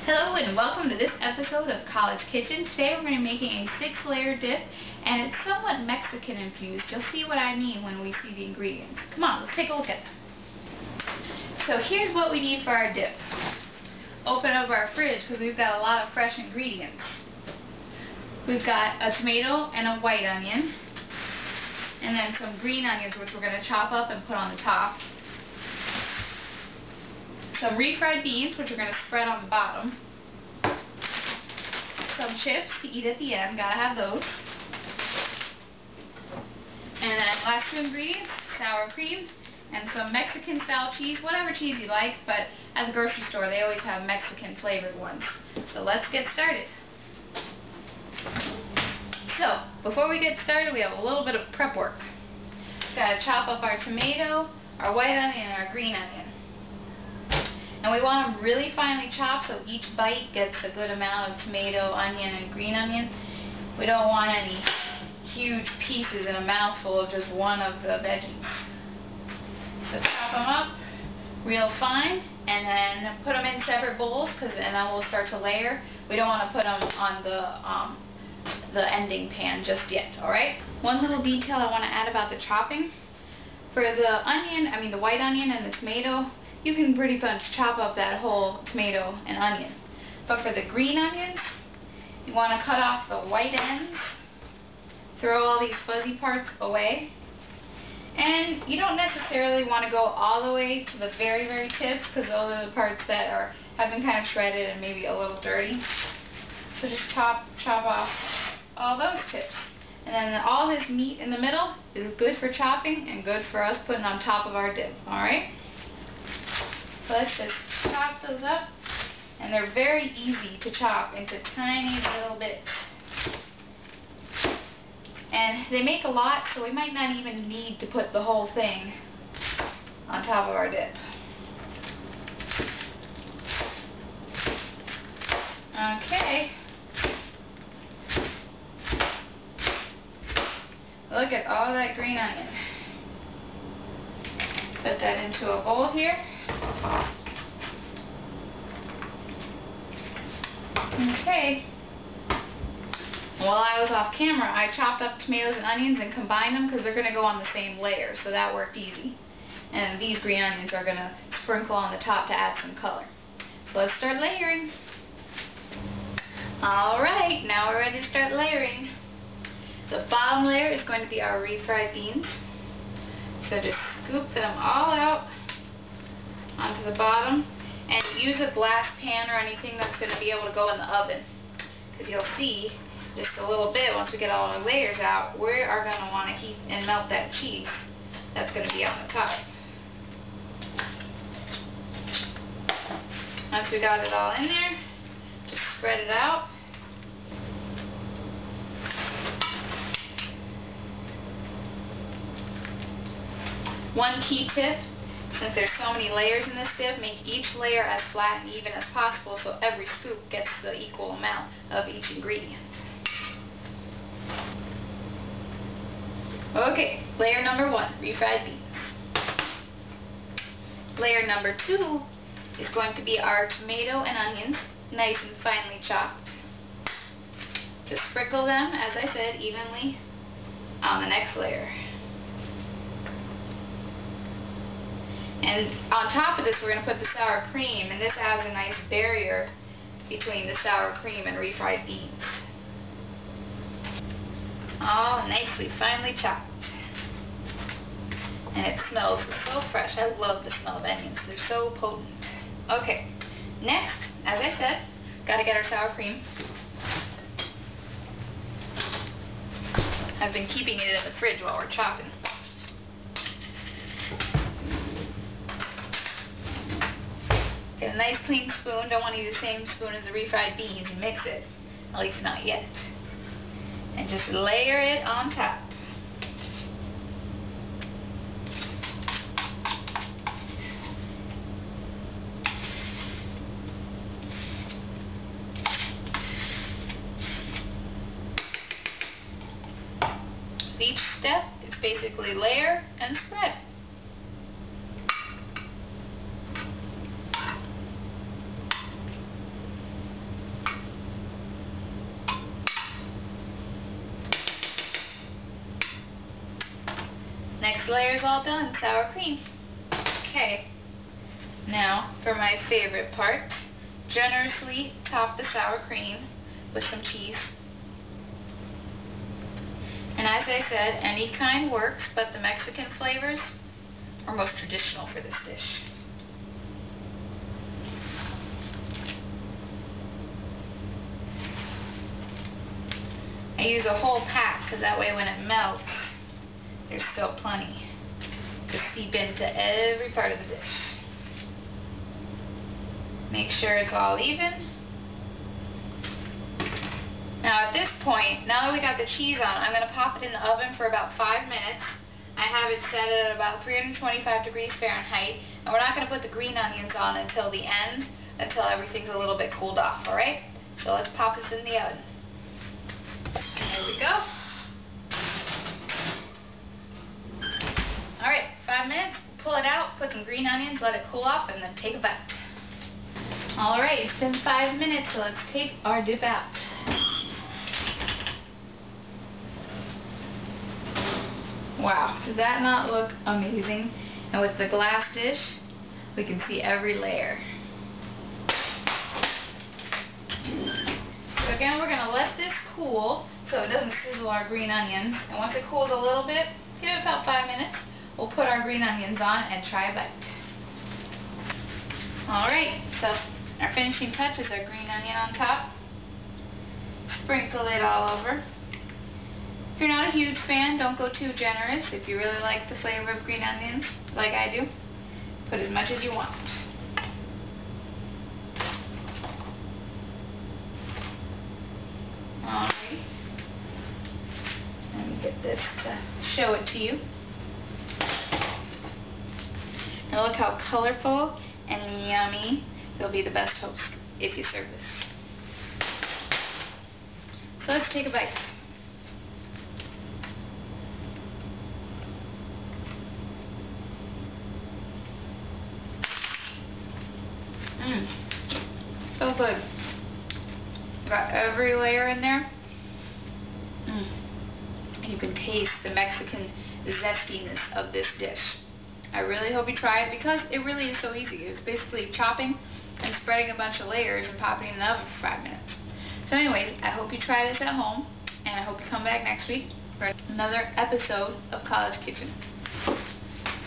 Hello and welcome to this episode of College Kitchen. Today we're going to be making a 6-layer dip, and it's somewhat Mexican infused. You'll see what I mean when we see the ingredients. Come on, let's take a look at them. So here's what we need for our dip. Open up our fridge because we've got a lot of fresh ingredients. We've got a tomato and a white onion, and then some green onions which we're going to chop up and put on the top. Some refried beans, which we're going to spread on the bottom. Some chips to eat at the end, gotta have those. And then last two ingredients, sour cream and some Mexican style cheese, whatever cheese you like, but at the grocery store they always have Mexican flavored ones. So let's get started. So, before we get started, we have a little bit of prep work. Gotta chop up our tomato, our white onion, and our green onion. And we want them really finely chopped so each bite gets a good amount of tomato, onion, and green onion. We don't want any huge pieces in a mouthful of just one of the veggies. So chop them up real fine and then put them in separate bowls, and then we'll start to layer. We don't want to put them on the ending pan just yet, alright? One little detail I want to add about the chopping. For the onion, the white onion and the tomato, you can pretty much chop up that whole tomato and onion. But for the green onions, you want to cut off the white ends, throw all these fuzzy parts away, and you don't necessarily want to go all the way to the very, very tips, because those are the parts that have been kind of shredded and maybe a little dirty. So just chop off all those tips. And then all this meat in the middle is good for chopping and good for us putting on top of our dip, alright? So let's just chop those up, and they're very easy to chop into tiny little bits. And they make a lot, so we might not even need to put the whole thing on top of our dip. Okay. Look at all that green onion. Put that into a bowl here. Okay. While I was off camera, I chopped up tomatoes and onions and combined them because they're going to go on the same layer, so that worked easy. And these green onions are going to sprinkle on the top to add some color. So let's start layering. Alright, now we're ready to start layering. The bottom layer is going to be our refried beans. So just scoop them all out onto the bottom, and use a glass pan or anything that's going to be able to go in the oven, because you'll see just a little bit once we get all our layers out, we are going to want to heat and melt that cheese that's going to be on the top. Once we got it all in there, just spread it out. One key tip: since there's so many layers in this dip, make each layer as flat and even as possible so every scoop gets the equal amount of each ingredient. Okay, layer number 1, refried beans. Layer number 2 is going to be our tomato and onions, nice and finely chopped. Just sprinkle them, as I said, evenly on the next layer. And on top of this, we're going to put the sour cream, and this adds a nice barrier between the sour cream and refried beans. All nicely finely chopped. And it smells so fresh. I love the smell of onions. They're so potent. Okay, next, as I said, got to get our sour cream. I've been keeping it in the fridge while we're chopping. Get a nice clean spoon. Don't want to use the same spoon as the refried beans and mix it. At least not yet. And just layer it on top. Each step is basically layer and spread. Next layer is all done, sour cream. Okay, now for my favorite part, generously top the sour cream with some cheese. And as I said, any kind works, but the Mexican flavors are most traditional for this dish. I use a whole pack because that way when it melts, there's still plenty to seep into every part of the dish. Make sure it's all even. Now at this point, now that we got the cheese on, I'm going to pop it in the oven for about 5 minutes. I have it set at about 325 degrees Fahrenheit, and we're not going to put the green onions on until the end, until everything's a little bit cooled off, alright? So let's pop this in the oven. There we go. Alright, 5 minutes, pull it out, put some green onions, let it cool off, and then take a bite. Alright, it's been 5 minutes, so let's take our dip out. Wow, does that not look amazing? And with the glass dish, we can see every layer. So again, we're going to let this cool so it doesn't sizzle our green onions. And once it cools a little bit, give it about 5 minutes, we'll put our green onions on and try a bite. Alright, so our finishing touch is our green onion on top. Sprinkle it all over. If you're not a huge fan, don't go too generous. If you really like the flavor of green onions, like I do, put as much as you want. Alrighty. Let me get this to show it to you. Now look how colorful and yummy. You'll be the best host if you serve this. So let's take a bite. So good. Got every layer in there. You can taste the Mexican zestiness of this dish. I really hope you try it because it really is so easy. It's basically chopping and spreading a bunch of layers and popping it in the oven for 5 minutes. So anyways, I hope you try this at home, and I hope you come back next week for another episode of College Kitchen.